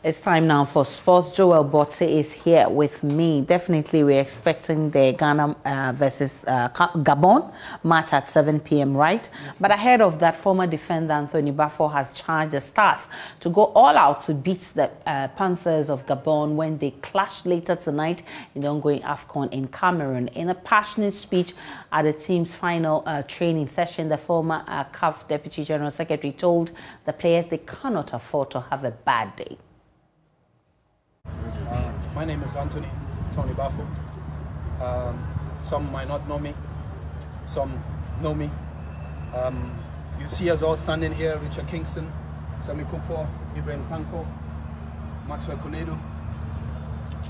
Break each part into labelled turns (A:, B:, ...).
A: It's time now for sports. Joel Botte is here with me. Definitely, we're expecting the Ghana versus Gabon match at 7 p.m., right? Yes. But ahead of that, former defender Anthony Bafo has charged the Stars to go all out to beat the Panthers of Gabon when they clash later tonight in the ongoing AFCON in Cameroon. In a passionate speech at the team's final training session, the former CAF Deputy General Secretary told the players they cannot afford to have a bad day.
B: My name is Tony Bafo. Some might not know me, some know me. You see us all standing here: Richard Kingston, Sami Kufo, Ibrahim Tanko, Maxwell Konedo.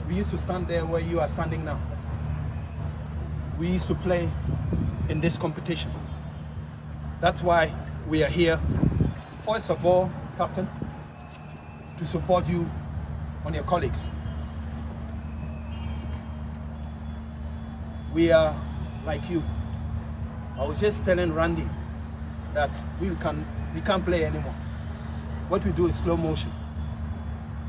B: We used to stand there where you are standing now. We used to play in this competition. That's why we are here. First of all, Captain, to support you on your colleagues. We are like you. I was just telling Randy that we can't play anymore. What we do is slow motion,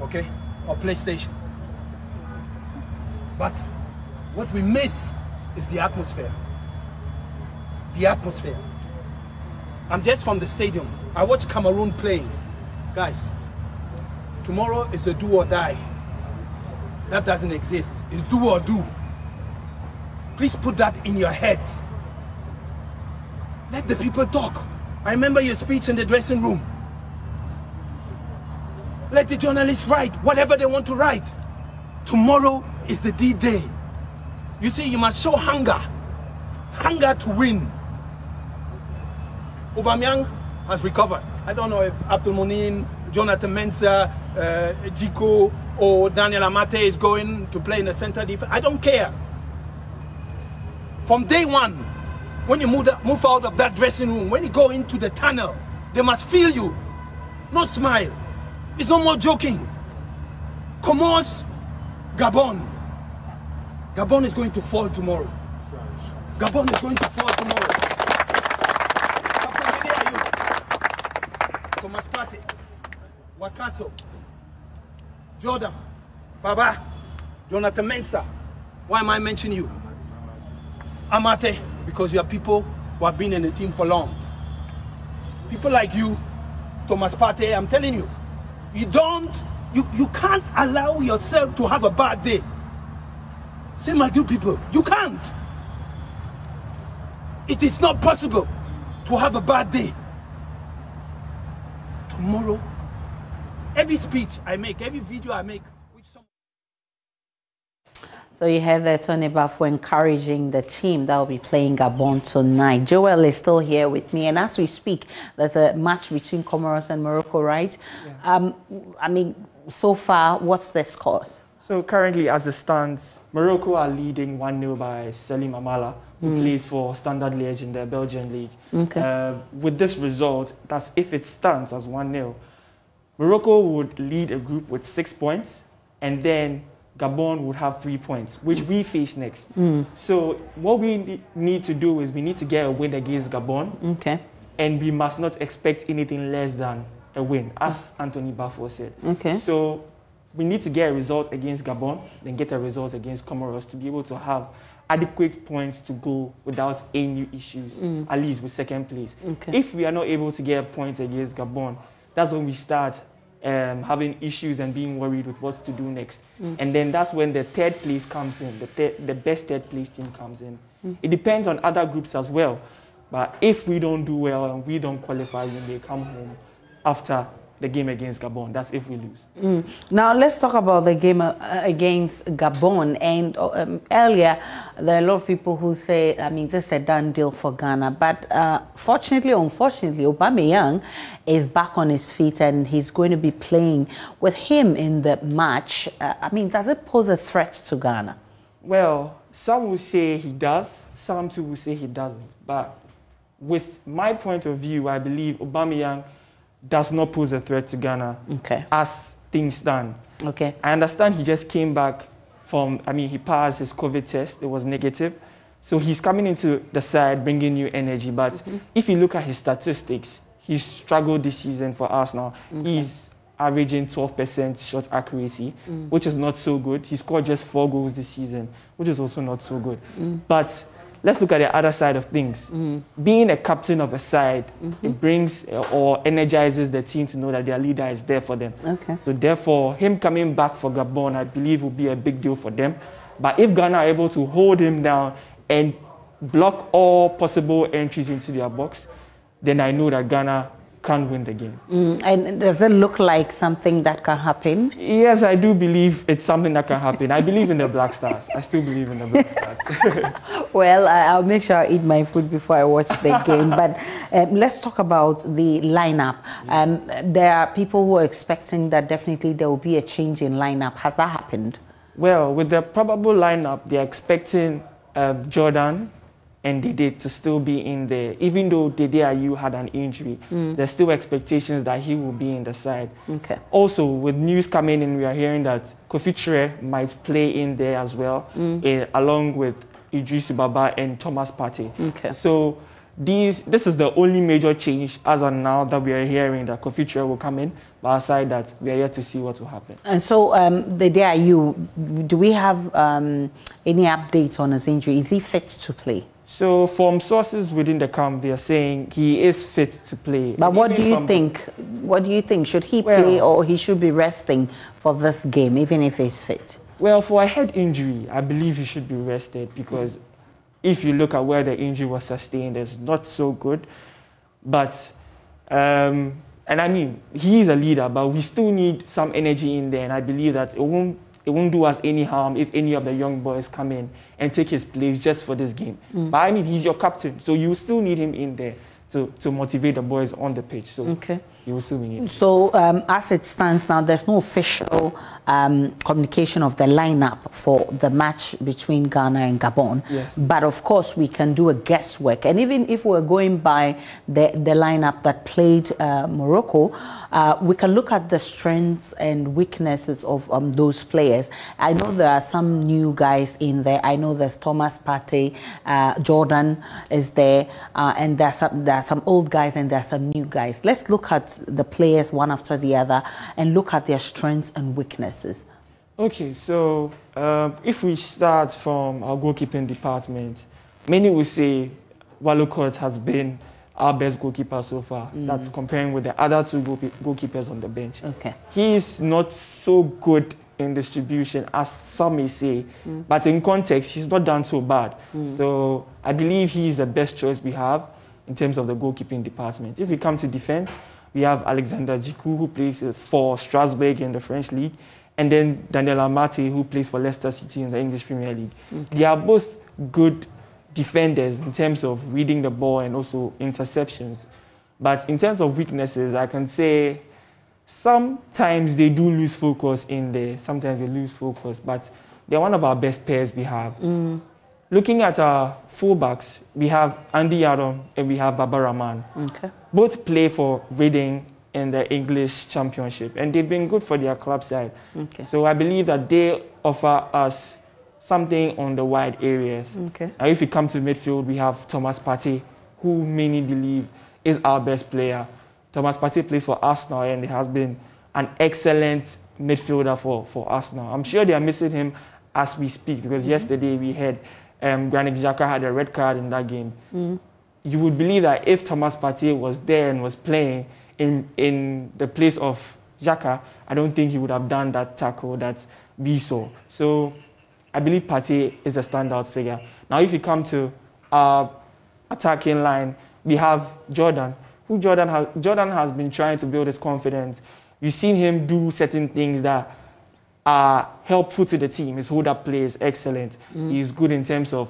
B: okay, or PlayStation. But what we miss is the atmosphere. The atmosphere. I'm just from the stadium. I watch Cameroon playing. Guys, tomorrow is a do or die. That doesn't exist. It's do or do. Please put that in your heads. Let the people talk. I remember your speech in the dressing room. Let the journalists write whatever they want to write. Tomorrow is the D-Day. You see, you must show hunger. Hunger to win. Aubameyang has recovered. I don't know if Abdul Munin, Jonathan Mensah, Jiko or Daniel Amate is going to play in the center defense. I don't care. From day one, when you move out of that dressing room, when you go into the tunnel, they must feel you, not smile. It's no more joking. Comoros, Gabon. Gabon is going to fall tomorrow. Gabon is going to fall tomorrow. Captain, where are you? Thomas Partey, Wakaso, Jordan, Baba, Jonathan Mensah. Why am I mentioning you? Amate, because you are people who have been in the team for long. People like you, Thomas Partey, I'm telling you, you can't allow yourself to have a bad day. Same like you people, you can't. It is not possible to have a bad day. Tomorrow, every speech I make, every video I make,
A: So you heard that Tony Bafo encouraging the team that will be playing Gabon tonight. Joel is still here with me, and as we speak, there's a match between Comoros and Morocco, right? Yeah. I mean, so far, what's the scores?
C: So currently, as it stands, Morocco are leading 1-0 by Selim Amala, who plays for Standard Liège in the Belgian league. Okay. With this result, that's if it stands as 1-0, Morocco would lead a group with 6 points, and then Gabon would have 3 points, which we face next. So what we need to do is we need to get a win against Gabon. Okay. And we must not expect anything less than a win, as Anthony Bafo said. Okay. So we need to get a result against Gabon, then get a result against Comoros to be able to have adequate points to go without any issues, at least with second place. Okay. If we are not able to get a point against Gabon, that's when we start having issues and being worried with what to do next. And then that's when the third place comes in, the best third place team comes in. It depends on other groups as well. But if we don't do well and we don't qualify, we may come home after the game against Gabon. That's if we lose.
A: Now let's talk about the game against Gabon. And earlier, there are a lot of people who say, I mean, this is a done deal for Ghana. But fortunately, unfortunately, Aubameyang is back on his feet and he's going to be playing with him in the match. I mean, does it pose a threat to Ghana?
C: Well, some will say he does. Some too will say he doesn't. But with my point of view, I believe Aubameyang does not pose a threat to Ghana as things stand. Okay. I understand he just came back from, I mean, he passed his COVID test. It was negative. So he's coming into the side, bringing new energy. But if you look at his statistics, he's struggled this season for Arsenal. He's averaging 12% shot accuracy, which is not so good. He scored just 4 goals this season, which is also not so good. But let's look at the other side of things. Being a captain of a side, it brings or energizes the team to know that their leader is there for them.
A: Okay.
C: So therefore, him coming back for Gabon, I believe, will be a big deal for them. But if Ghana are able to hold him down and block all possible entries into their box, then I know that Ghana can win the game.
A: And does it look like something that can happen?
C: Yes, I do believe it's something that can happen. I believe in the Black Stars. I still believe in the Black Stars.
A: Well, I'll make sure I eat my food before I watch the game. But let's talk about the lineup. There are people who are expecting that definitely there will be a change in lineup. Has that happened?
C: Well, with the probable lineup, they're expecting Jordan and Dede to still be in there. Even though Dede Ayew had an injury, there's still expectations that he will be in the side.
A: Okay.
C: Also, with news coming in, we are hearing that Kofi Ture might play in there as well, along with Idris Baba and Thomas Partey.
A: Okay.
C: So this is the only major change as of now that we are hearing, that Kofi Ture will come in. But aside that, we are yet to see what will happen.
A: And so, Dede Ayew, do we have any updates on his injury? Is he fit to play?
C: So, from sources within the camp, they are saying he is fit to play.
A: But what do you think? What do you think? Should he play, or he should be resting for this game, even if he's fit?
C: Well, for a head injury, I believe he should be rested, because if you look at where the injury was sustained, it's not so good. But, and I mean, he is a leader, but we still need some energy in there, and I believe that it won't do us any harm if any of the young boys come in and take his place just for this game. But I mean, he's your captain, so you still need him in there to motivate the boys on the pitch. So you will still be needed.
A: So as it stands now, there's no official communication of the lineup for the match between Ghana and Gabon.
C: Yes.
A: But of course, we can do a guesswork. And even if we're going by the lineup that played Morocco, we can look at the strengths and weaknesses of those players. I know there are some new guys in there. I know there's Thomas Partey, Jordan is there, and there are some old guys and there are some new guys. Let's look at the players one after the other and look at their strengths and weaknesses.
C: Okay, so if we start from our goalkeeping department, many will say Walcott has been our best goalkeeper so far. That's comparing with the other two goalkeepers on the bench.
A: Okay.
C: He is not so good in distribution as some may say, but in context, he's not done so bad. So I believe he is the best choice we have in terms of the goalkeeping department. If we come to defense, we have Alexander Djikou, who plays for Strasbourg in the French league, and then Daniel Amate, who plays for Leicester City in the English Premier League. They are both good defenders in terms of reading the ball and also interceptions. But in terms of weaknesses, I can say sometimes they do lose focus in there. Sometimes they lose focus, but they're one of our best pairs we have. Looking at our fullbacks, we have Andy Adam and we have Baba Rahman.
A: Okay.
C: Both play for Reading in the English Championship, and they've been good for their club side.
A: Okay.
C: So I believe that they offer us something on the wide areas.
A: Okay.
C: Now, if we come to midfield, we have Thomas Partey, who many believe is our best player. Thomas Partey plays for Arsenal, and he has been an excellent midfielder for Arsenal. I'm sure they are missing him as we speak, because yesterday we had Granit Xhaka had a red card in that game. You would believe that if Thomas Partey was there and was playing in the place of Xhaka, I don't think he would have done that tackle that we saw. So I believe Partey is a standout figure. Now, if you come to our attacking line, we have Jordan, Jordan has been trying to build his confidence. You've seen him do certain things that are helpful to the team. His hold-up play is excellent. He's good in terms of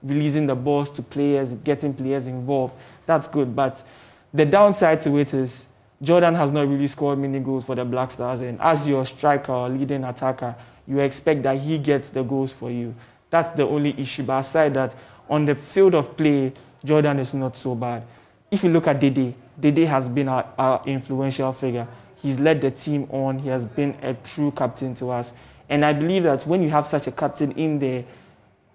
C: releasing the balls to players, getting players involved. That's good. But the downside to it is Jordan has not really scored many goals for the Black Stars. And as your striker or leading attacker, you expect that he gets the goals for you. That's the only issue. But aside that, on the field of play, Jordan is not so bad. If you look at Dede has been our influential figure. He's led the team on. He has been a true captain to us. And I believe that when you have such a captain in there,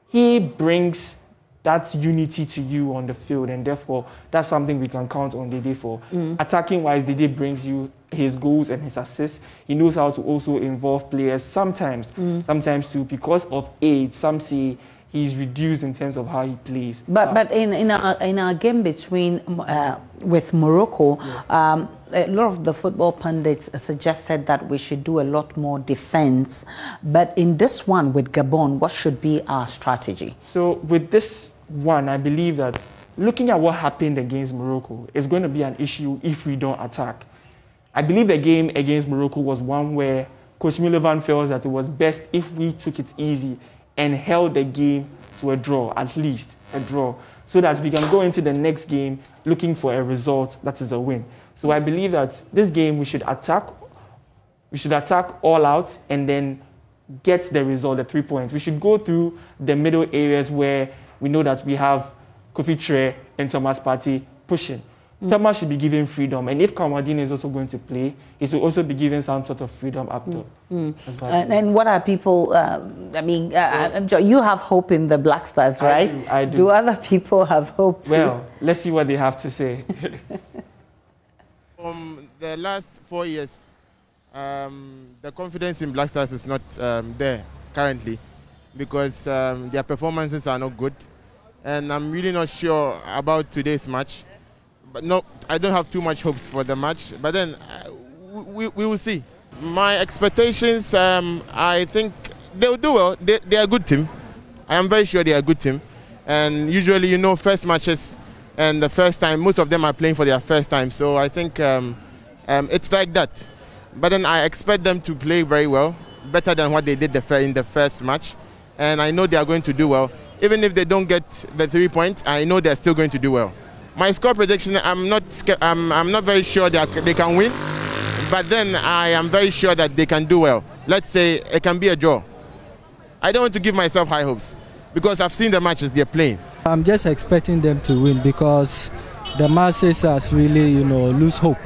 C: he brings that unity to you on the field. And therefore, that's something we can count on Dede for. Attacking-wise, Dede brings you his goals and his assists. He knows how to also involve players sometimes too, because of age. Some say he's reduced in terms of how he plays.
A: But in our game between with Morocco, a lot of the football pundits suggested that we should do a lot more defense. But in this one with Gabon, what should be our strategy?
C: So with this one, I believe that looking at what happened against Morocco is going to be an issue if we don't attack. I believe the game against Morocco was one where Coach Milovan felt that it was best if we took it easy and held the game to a draw, at least a draw, so that we can go into the next game looking for a result that is a win. So I believe that this game we should attack all out and then get the result, the 3 points. We should go through the middle areas where we know that we have Kofi Tre and Thomas Partey pushing. Thomas should be given freedom, and if Kamadine is also going to play, he should also be given some sort of freedom up top.
A: And what are people? You have hope in the Black Stars, right?
C: I do.
A: Do other people have hope too?
C: Well, let's see what they have to say.
D: The last 4 years, the confidence in Black Stars is not there currently, because their performances are not good, and I'm really not sure about today's match. But no, I don't have too much hopes for the match. But then we will see. My expectations, I think they will do well. They are a good team. I am very sure they are a good team. And usually, you know, first matches and the first time, most of them are playing for their first time. So I think it's like that. But then I expect them to play very well, better than what they did in the first match. And I know they are going to do well. Even if they don't get the 3 points, I know they're still going to do well. My score prediction, I'm not very sure that they can win, but then I am very sure that they can do well. Let's say it can be a draw. I don't want to give myself high hopes because I've seen the matches they're playing.
E: I'm just expecting them to win because the masses has really, lose hope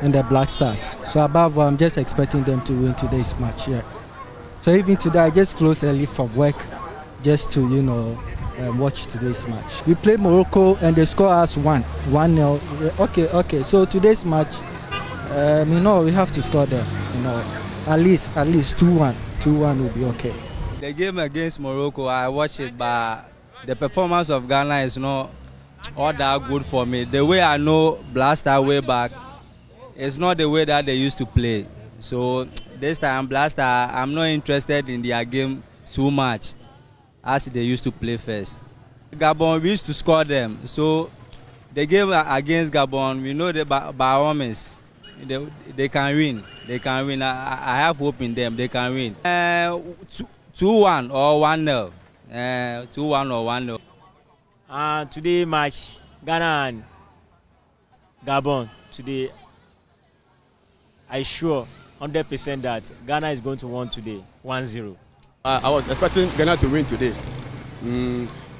E: in the Black Stars. So above all, I'm just expecting them to win today's match. Yeah. So even today, I just closed early from work just to, watch today's match. We play Morocco and they score us 1-0. Okay. So today's match, we have to score them. At least 2-1. 2-1 will be okay.
F: The game against Morocco, I watched it, but the performance of Ghana is not all that good for me. The way I know Black Star way back, it's not the way that they used to play. So this time, Black Star, I'm not interested in their game too much as they used to play first. Gabon, we used to score them. So the game against Gabon, we know that by all means, they can win. They can win. I have hope in them. They can win. 2-1 or 1-0. 2-1 or 1-0.
G: Today match, Ghana and Gabon. Today, I sure 100% that Ghana is going to win today, 1-0.
H: I was expecting Ghana to win today.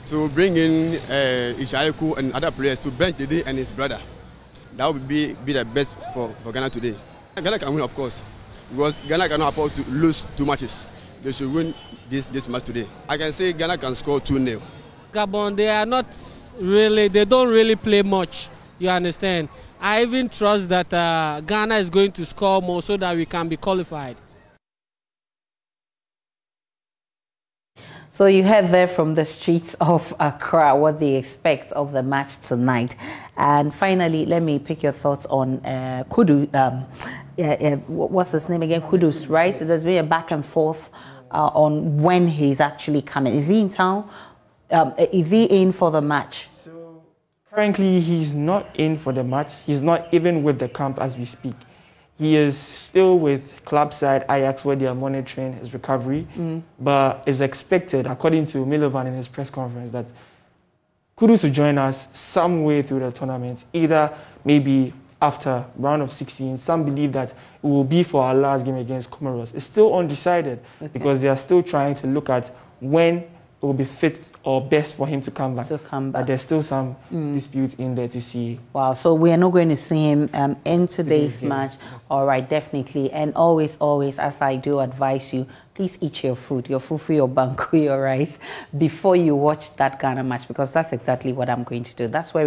H: To bring in Ishaiku and other players to bench Dede and his brother. That would be the best for Ghana today. Ghana can win, of course, because Ghana cannot afford to lose 2 matches. They should win this match today. I can say Ghana can score 2-0.
I: Gabon, they don't really play much, you understand. I even trust that Ghana is going to score more so that we can be qualified.
A: So you heard there from the streets of Accra what they expect of the match tonight. And finally, let me pick your thoughts on Kudu. What's his name again? Kudus, right? So there's been a back and forth on when he's actually coming. Is he in town? Is he in for the match?
C: So currently, he's not in for the match. He's not even with the camp as we speak. He is still with club side Ajax where they are monitoring his recovery, but it's expected, according to Milovan in his press conference, that Kudus will join us some way through the tournament, either maybe after round of 16. Some believe that it will be for our last game against Comoros. It's still undecided because they are still trying to look at when it will be fit or best for him to come back. But there's still some disputes in there to see. Wow,
A: so we are not going to see him in today's match. All right, definitely. And always, as I do advise you, please eat your food for your banku, your rice, before you watch that Ghana match, because that's exactly what I'm going to do. That's where